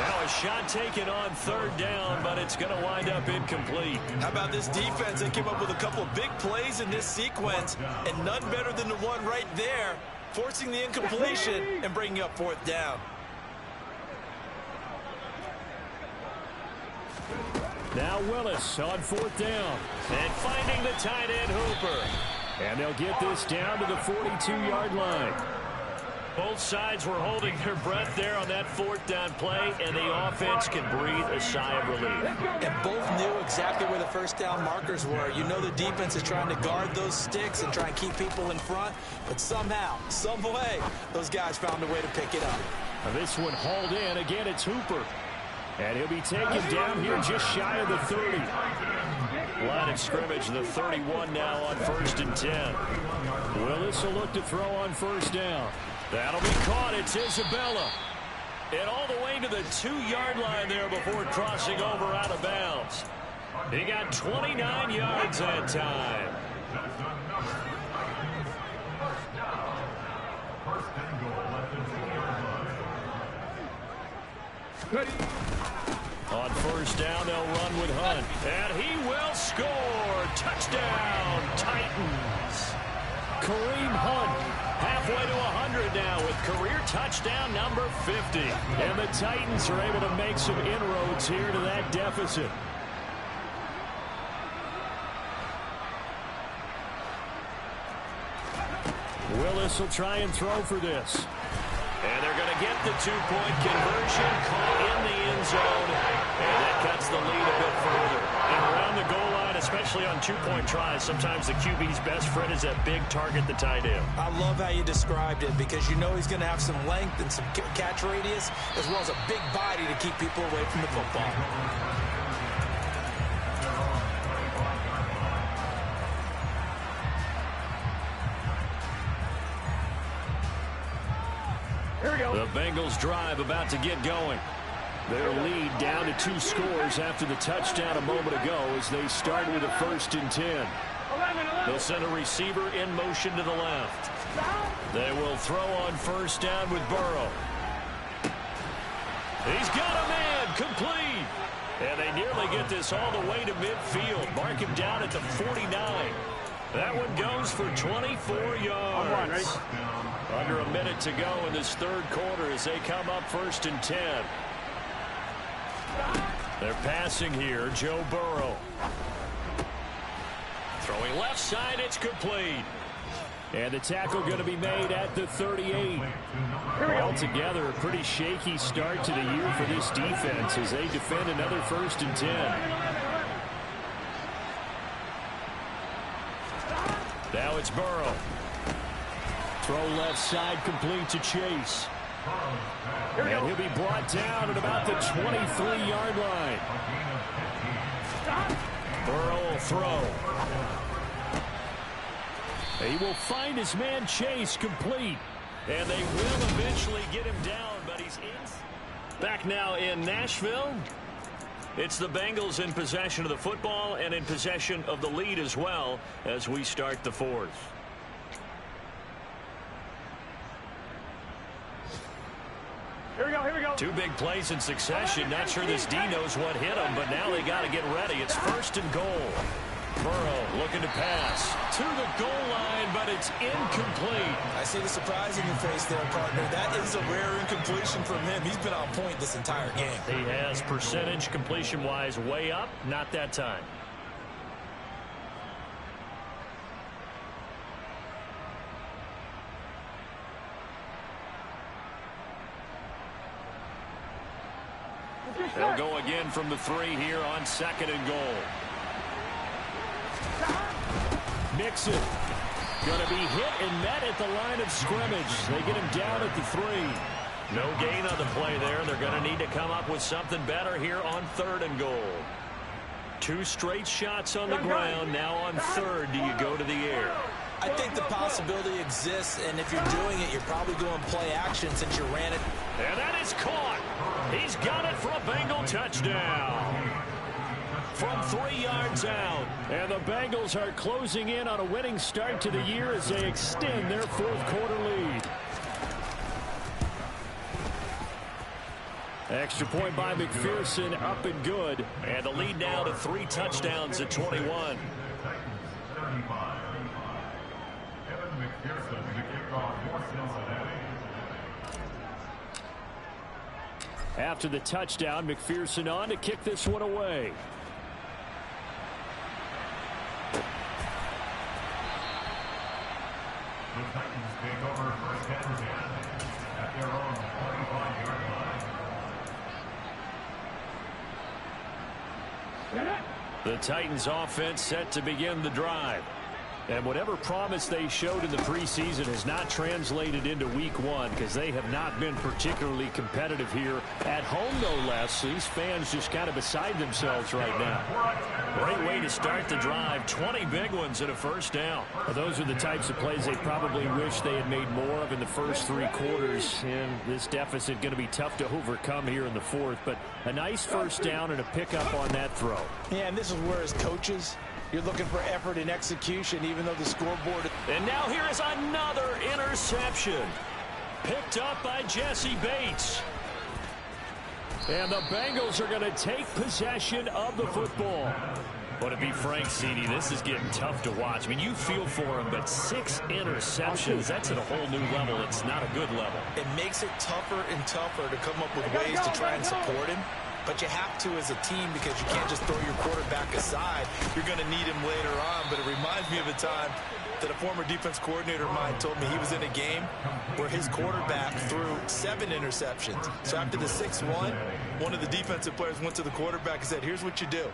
Now a shot taken on 3rd down, but it's going to wind up incomplete. How about this defense? They came up with a couple of big plays in this sequence, and none better than the one right there, forcing the incompletion and bringing up 4th down. Now Willis on 4th down. And finding the tight end Hooper. And they'll get this down to the 42-yard line. Both sides were holding their breath there on that 4th down play, and the offense can breathe a sigh of relief. And both knew exactly where the 1st down markers were. You know the defense is trying to guard those sticks and try and keep people in front, but somehow, some way, those guys found a way to pick it up. Now this one hauled in. Again, it's Hooper. And he'll be taken down here just shy of the 30. Line of scrimmage, the 31 now on 1st and 10. Willis will look to throw on 1st down. That'll be caught. It's Isabella. And all the way to the 2-yard line there before crossing over out of bounds. He got 29 yards that time. On 1st down, they'll run with Hunt. And he will score. Touchdown, Titans. Kareem Hunt halfway to 100 now with career touchdown number 50. And the Titans are able to make some inroads here to that deficit. Willis will try and throw for this. And they're going to get the 2-point conversion, caught in the end zone, and that cuts the lead a bit further. And around the goal line, especially on 2-point tries, sometimes the QB's best friend is that big target, the tight end. I love how you described it because you know he's going to have some length and some catch radius as well as a big body to keep people away from the football. The Bengals drive about to get going. Their lead down to 2 scores after the touchdown a moment ago as they start with a 1st and 10. They'll send a receiver in motion to the left. They will throw on 1st down with Burrow. He's got a man, complete. And they nearly get this all the way to midfield. Mark him down at the 49. That one goes for 24 yards. Under a minute to go in this 3rd quarter as they come up 1st and 10. They're passing here, Joe Burrow. Throwing left side, it's complete. And the tackle going to be made at the 38. Altogether, a pretty shaky start to the year for this defense as they defend another 1st and 10. Now it's Burrow. Throw left side complete to Chase. And he'll be brought down at about the 23-yard line. Burrow will throw. He will find his man Chase complete. And they will eventually get him down, but he's in. Back now in Nashville. It's the Bengals in possession of the football and in possession of the lead as well as we start the 4th. Here we go, here we go. 2 big plays in succession. Not sure this D knows what hit him, but now they got to get ready. It's 1st and goal. Burrow looking to pass to the goal line, but it's incomplete. I see the surprise in your face there, partner. That is a rare incompletion from him. He's been on point this entire game. He has percentage completion-wise way up. Not that time. They'll go again from the 3 here on 2nd and goal. Mixon going to be hit and met at the line of scrimmage. They get him down at the 3. No gain on the play there. They're going to need to come up with something better here on 3rd and goal. 2 straight shots on the ground. Now on 3rd, do you go to the air? I think the possibility exists, and if you're doing it, you're probably going play action since you ran it. And that is caught. He's got it for a Bengal touchdown. From 3 yards out. And the Bengals are closing in on a winning start to the year as they extend their 4th quarter lead. Extra point by McPherson, up and good. And the lead now to 3 touchdowns at 21. After the touchdown, McPherson on to kick this one away. The Titans take over 1st and 10 at their own 45-yard line. The Titans offense set to begin the drive. And whatever promise they showed in the preseason has not translated into week 1 because they have not been particularly competitive here at home, no less. These fans just kind of beside themselves right now. Great way to start the drive. 20 big ones and a 1st down. Well, those are the types of plays they probably wish they had made more of in the first 3 quarters. And this deficit going to be tough to overcome here in the 4th. But a nice 1st down and a pickup on that throw. Yeah, and this is where as coaches, you're looking for effort and execution, even though the scoreboard. And now here is another interception. Picked up by Jesse Bates. And the Bengals are going to take possession of the football. Would it be Frank Cini? This is getting tough to watch. I mean, you feel for him, but 6 interceptions, that's at a whole new level. It's not a good level. It makes it tougher and tougher to come up with ways to try and support him. But you have to as a team because you can't just throw your quarterback aside. You're going to need him later on. But it reminds me of a time that a former defense coordinator of mine told me he was in a game where his quarterback threw 7 interceptions. So after the 6-1, one of the defensive players went to the quarterback and said, here's what you do.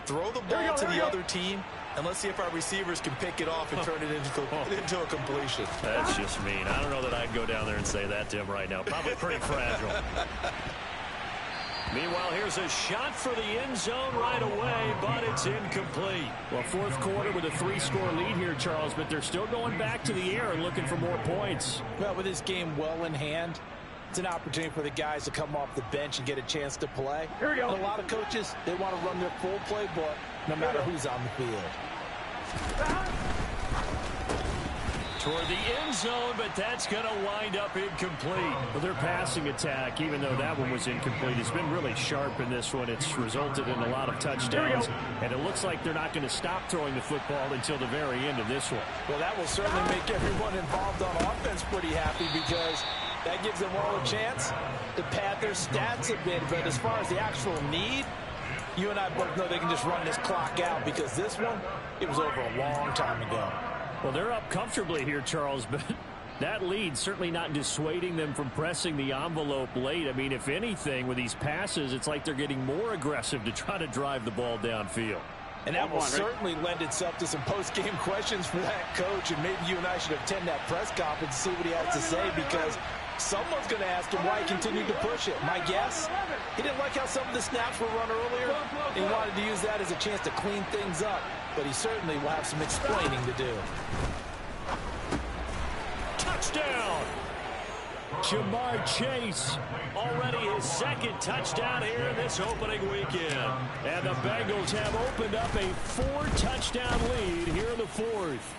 Throw the ball to the other team, and let's see if our receivers can pick it off and turn it into a completion. That's just mean. I don't know that I'd go down there and say that to him right now. Probably pretty fragile. Meanwhile, here's a shot for the end zone right away, but it's incomplete. Well, 4th quarter with a 3-score lead here, Charles, but they're still going back to the air and looking for more points. Well, with this game well in hand, it's an opportunity for the guys to come off the bench and get a chance to play. Here we go. And a lot of coaches, they want to run their full playbook no matter who's on the field. Toward the end zone, but that's going to wind up incomplete. Well, their passing attack, even though that one was incomplete, has been really sharp in this one. It's resulted in a lot of touchdowns, and it looks like they're not going to stop throwing the football until the very end of this one. Well, that will certainly make everyone involved on offense pretty happy because that gives them all a chance to pad their stats a bit. But as far as the actual need, you and I both know they can just run this clock out because this one, it was over a long time ago. Well, they're up comfortably here, Charles, but that lead certainly not dissuading them from pressing the envelope late. I mean, if anything, with these passes, it's like they're getting more aggressive to try to drive the ball downfield. And that will certainly lend itself to some post-game questions for that coach, and maybe you and I should attend that press conference and see what he has to say, because someone's going to ask him why he continued to push it. My guess, he didn't like how some of the snaps were run earlier, and he wanted to use that as a chance to clean things up, but he certainly will have some explaining to do. Touchdown! Ja'Marr Chase, already his second touchdown here in this opening weekend. And the Bengals have opened up a 4-touchdown lead here in the fourth.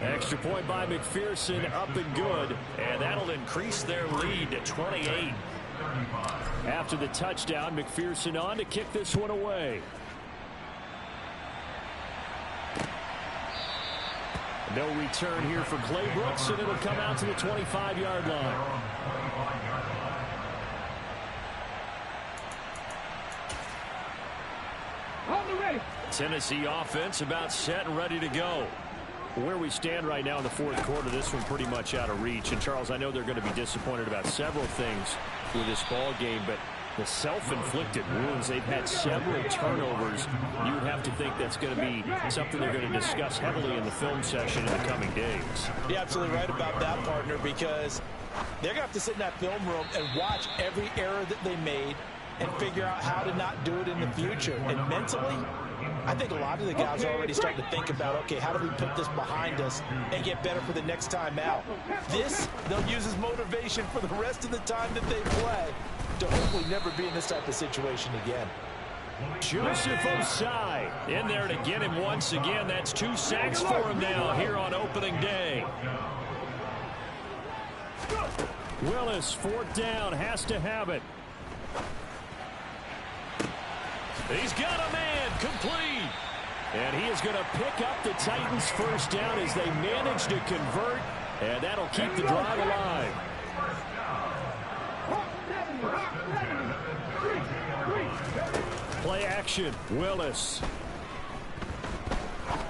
Extra point by McPherson, up and good. And that'll increase their lead to 28. After the touchdown, McPherson on to kick this one away. No return here for Clay Brooks, and it'll come out to the 25-yard line. Tennessee offense about set and ready to go. Where we stand right now in the fourth quarter, this one pretty much out of reach. And, Charles, I know they're going to be disappointed about several things with this ball game, but the self-inflicted wounds, they've had several turnovers. You would have to think that's going to be something they're going to discuss heavily in the film session in the coming days. You're absolutely right about that, partner, because they're going to have to sit in that film room and watch every error that they made and figure out how to not do it in the future. And mentally, I think a lot of the guys are already starting to think about, okay, how do we put this behind us and get better for the next time out? This, they'll use as motivation for the rest of the time that they play to hopefully never be in this type of situation again. Joseph Osai in there to get him once again. That's 2 sacks for him now here on opening day. Willis, 4th down, has to have it. He's got a man, complete. And he is going to pick up the Titans' first down as they manage to convert, and that'll keep the drive alive. Play action, Willis.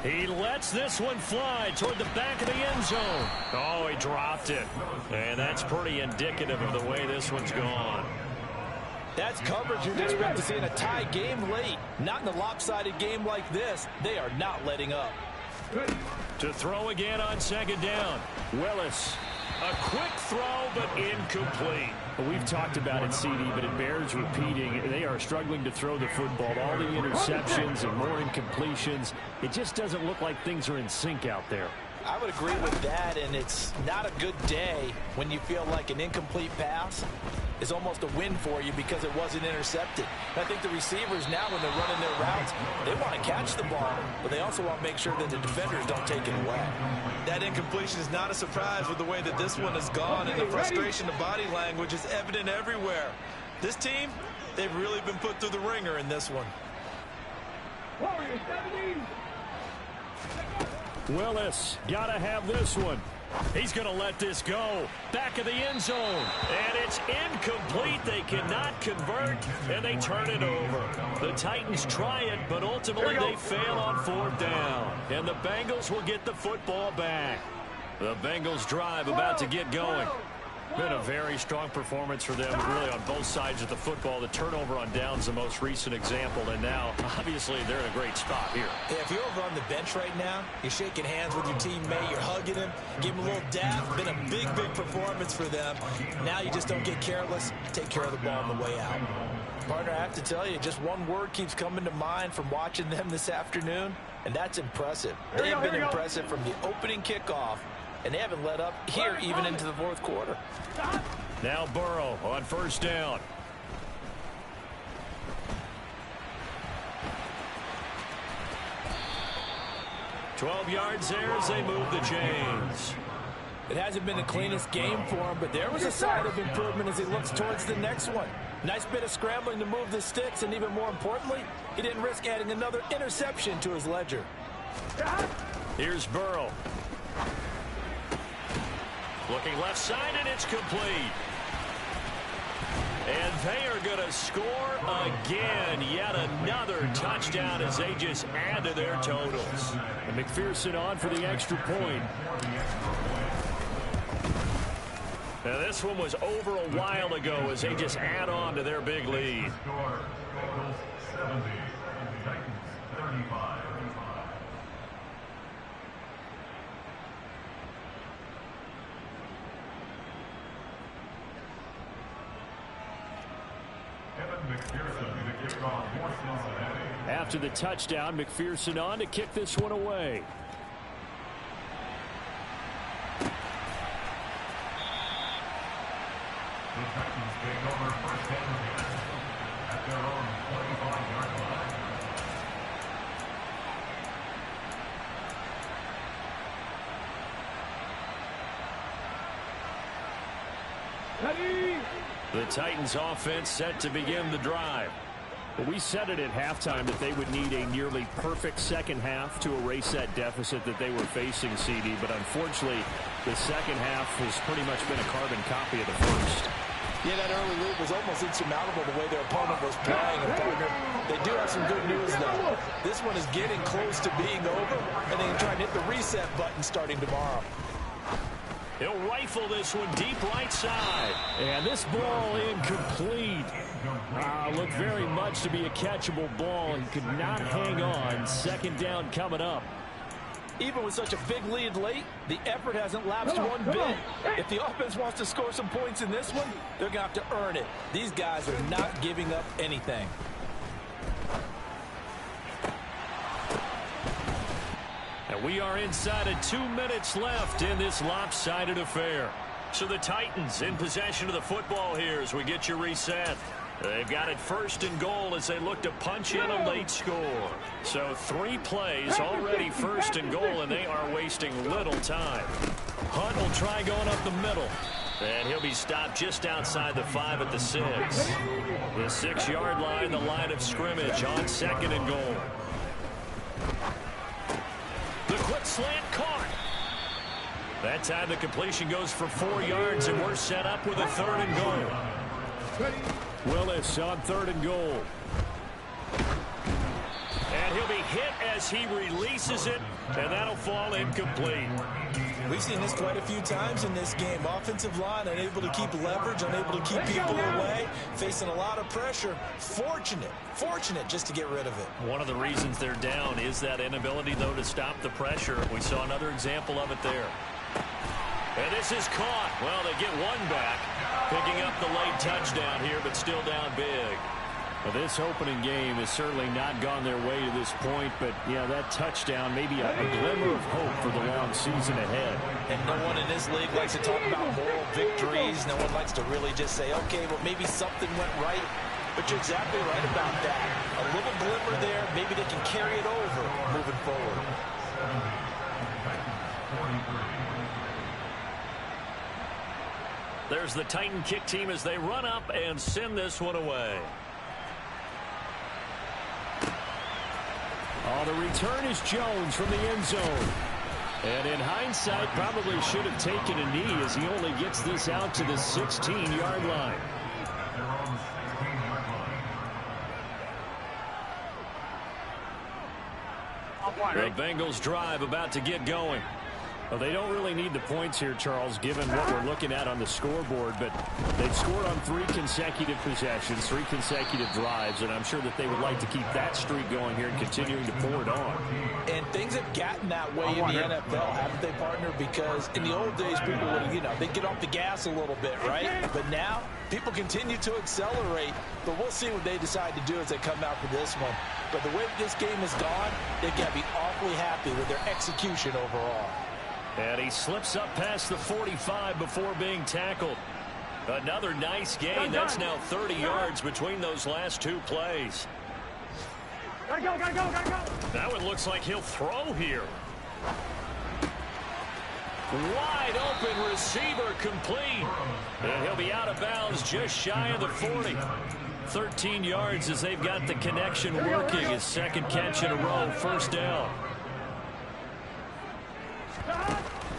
He lets this one fly toward the back of the end zone. Oh, he dropped it. And that's pretty indicative of the way this one's gone. That's coverage you'd expect to see in a tie game late. Not in a lopsided game like this. They are not letting up. To throw again on 2nd down. Willis. A quick throw, but incomplete. Well, we've talked about it, CD, but it bears repeating. They are struggling to throw the football. All the interceptions and more incompletions. It just doesn't look like things are in sync out there. I would agree with that, and it's not a good day when you feel like an incomplete pass is almost a win for you because it wasn't intercepted. And I think the receivers now, when they're running their routes, they want to catch the ball, but they also want to make sure that the defenders don't take it away. That incompletion is not a surprise with the way that this one has gone, and the frustration, the body language is evident everywhere. This team, they've really been put through the ringer in this one. Willis, gotta have this one. He's going to let this go. Back of the end zone. And it's incomplete. They cannot convert, and they turn it over. The Titans try it, but ultimately they fail on 4th down. And the Bengals will get the football back. The Bengals drive about to get going. Been a very strong performance for them, really, on both sides of the football. The turnover on downs, the most recent example, and now, obviously, they're in a great spot here. Yeah, if you're over on the bench right now, you're shaking hands with your teammate, you're hugging him, give him a little dap. Been a big, big performance for them. Now you just don't get careless. Take care of the ball on the way out. Partner, I have to tell you, just one word keeps coming to mind from watching them this afternoon, and that's impressive. They have been impressive from the opening kickoff, and they haven't let up here even into the fourth quarter. Now Burrow on 1st down. $12 yards there as they move the chains. It hasn't been the cleanest game for him, but there was a sign of improvement as he looks towards the next one. Nice bit of scrambling to move the sticks, and even more importantly, he didn't risk adding another interception to his ledger. Here's Burrow. Looking left side, and it's complete. And they are going to score again. Yet another touchdown as they just add to their totals. And McPherson on for the extra point. Now this one was over a while ago as they just add on to their big lead. After the touchdown, McPherson on to kick this one away. The Titans take over first and 10 at their own 25-yard line. The Titans offense set to begin the drive. But we said it at halftime that they would need a nearly perfect second half to erase that deficit that they were facing, CD. But unfortunately, the second half has pretty much been a carbon copy of the first. Yeah, that early lead was almost insurmountable the way their opponent was playing. And partner, they do have some good news, though. This one is getting close to being over, and they can try and hit the reset button starting tomorrow. He'll rifle this one deep right side. And this ball incomplete. Looked very much to be a catchable ball and could not hang on. Second down coming up. Even with such a big lead late, the effort hasn't lapsed one bit. If the offense wants to score some points in this one, they're going to have to earn it. These guys are not giving up anything. And we are inside of 2 minutes left in this lopsided affair. So the Titans in possession of the football here as we get your reset. They've got it first and goal as they look to punch in a late score. So 3 plays already first and goal, and they are wasting little time. Hunt will try going up the middle. And he'll be stopped just outside the 5 at the 6. The 6-yard line, the line of scrimmage on second and goal. The quick slant caught. That time the completion goes for 4 yards, and we're set up with a 3rd and goal. Willis on 3rd and goal. And he'll be hit as he releases it, and that'll fall incomplete. We've seen this quite a few times in this game. Offensive line unable to keep leverage, unable to keep people away, facing a lot of pressure. Fortunate just to get rid of it. One of the reasons they're down is that inability, though, to stop the pressure. We saw another example of it there. And this is caught. Well, they get one back, picking up the late touchdown here, but still down big. Well, this opening game has certainly not gone their way to this point, but, yeah, that touchdown, maybe a glimmer of hope for the long season ahead. And no one in this league likes to talk about moral victories. No one likes to really just say, okay, well, maybe something went right. But you're exactly right about that. A little glimmer there. Maybe they can carry it over moving forward. There's the Titan kick team as they run up and send this one away. Oh, the return is Jones from the end zone. And in hindsight, probably should have taken a knee as he only gets this out to the 16-yard line. The Bengals drive about to get going. Well, they don't really need the points here, Charles, given what we're looking at on the scoreboard, but they've scored on 3 consecutive possessions, 3 consecutive drives, and I'm sure that they would like to keep that streak going here and continuing to pour it on. And things have gotten that way in the NFL, haven't they, partner? Because in the old days, people would, they'd get off the gas a little bit, right? But now, people continue to accelerate, but we'll see what they decide to do as they come out for this one. But the way that this game has gone, they've got to be awfully happy with their execution overall. And he slips up past the 45 before being tackled. Another nice gain. That's now 30 yards between those last 2 plays. Gotta go. That one looks like he'll throw here. Wide open receiver complete. And he'll be out of bounds just shy of the 40. 13 yards as they've got the connection working. His second catch in a row, first down.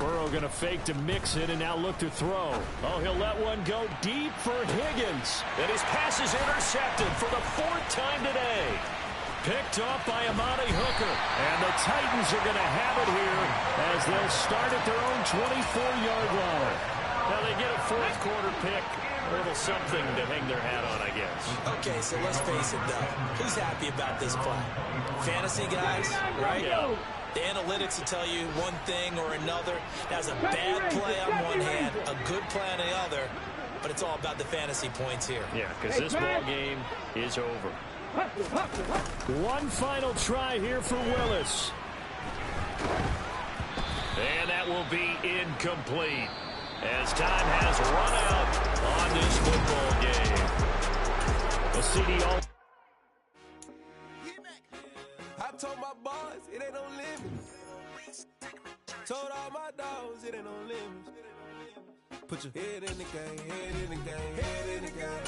Burrow going to fake to mix it and now look to throw. Oh, he'll let one go deep for Higgins. And his pass is intercepted for the 4th time today. Picked off by Amani Hooker. And the Titans are going to have it here as they'll start at their own 24-yard line. Now they get a 4th quarter pick. A little something to hang their hat on, I guess. Okay, so let's face it, though. Who's happy about this play? Fantasy guys, right? Yeah. The analytics will tell you one thing or another. That's a bad play on one hand, a good play on the other, but it's all about the fantasy points here. Yeah, because this ball game is over. One final try here for Willis. And that will be incomplete as time has run out on this football game. The CD all. I told my boys it ain't no limits. Told all my dogs it ain't no limits. Put your head in the game, head in the game, head in the game.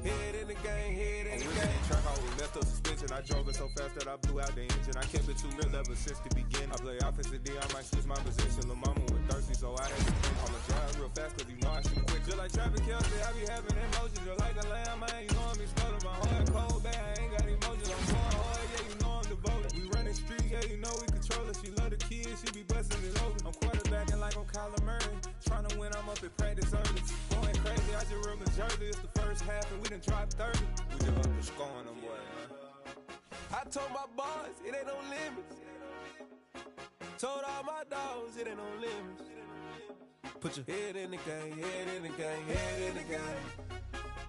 Head in the game, head in the game. Track out with left up suspension. I drove it so fast that I blew out the engine. I kept it too real ever since the beginning. I play offensive D, I might switch my position. Lil' mama was thirsty, so I had to think. I'ma drive real fast, cause you know I shoot quick. Just like Travis Kelce, I be having emotions. Just like a lamb, man, you know I be stolen. My heart cold, bad, I ain't got emotions. I'm going hard, yeah, you know I'm devoted. We running streets, yeah, you know we control it. She love the kids, she be busting it open. I'm quarterbacking like I'm Kyler Murray. Trying to win, I'm up at practice early. Going crazy, I just ripped the jersey. It's the first half, and we done dropped 30. We just up to scoring them, boy, man. I told my boys, it ain't no limits. Told all my dogs, it ain't no limits. Put your head in the game, head in the game, head in the game.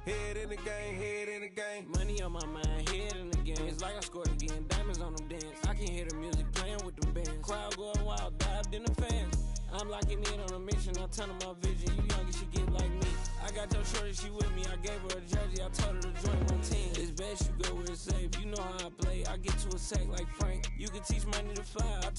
Head in the game, head in the game. Money on my mind, head in the game. It's like I scored again, diamonds on them dance. I can hear the music playing with them bands. Crowd going wild, dived in the fans. I'm locking in on a mission, I turn on my vision. You young, you should get like me. I got your shorty, she with me. I gave her a jersey, I told her to join my team. It's best you go where it's safe. You know how I play. I get to a sack like Frank. You can teach money to fly. I turn